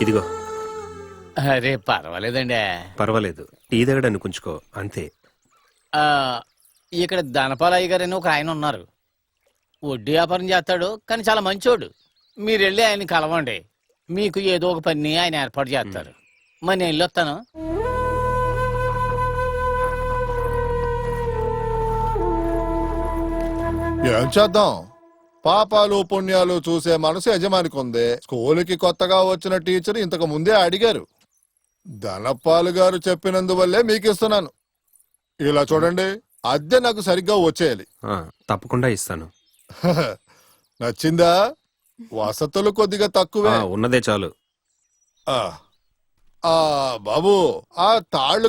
ఇదిగో. అరే పర్వాలేదండి. పర్వాలేదు, టీ తాగడానికి ఉంచుకో అంతే. ఆ, ఇక్కడ ధనపాలయ్య గారు అని ఒక ఆయన ఉన్నారు. వడ్డీ వ్యాపారం చేస్తాడు, కానీ చాలా మంచోడు. మీరు వెళ్ళి ఆయన కలవండి, మీకు ఏదో ఒక పని ఆయన ఏర్పాటు చేస్తారు. మరి నేను వెళ్ళొస్తాను. ఏం చేద్దాం, పాపాలు పుణ్యాలు చూసే మనసు యజమానికి ఉంది. స్కూలుకి కొత్తగా వచ్చిన టీచర్ ఇంతకు ముందే అడిగారు. ధనపాలు గారు చెప్పినందువల్లే మీకు ఇస్తున్నాను. ఇలా చూడండి, అద్దె నాకు సరిగ్గా వచ్చేయాలి. తప్పకుండా ఇస్తాను. నచ్చిందా? వసతులు కొద్దిగా తక్కువే. ఉన్నదే చాలు. బాబు, ఆ తాళ్లు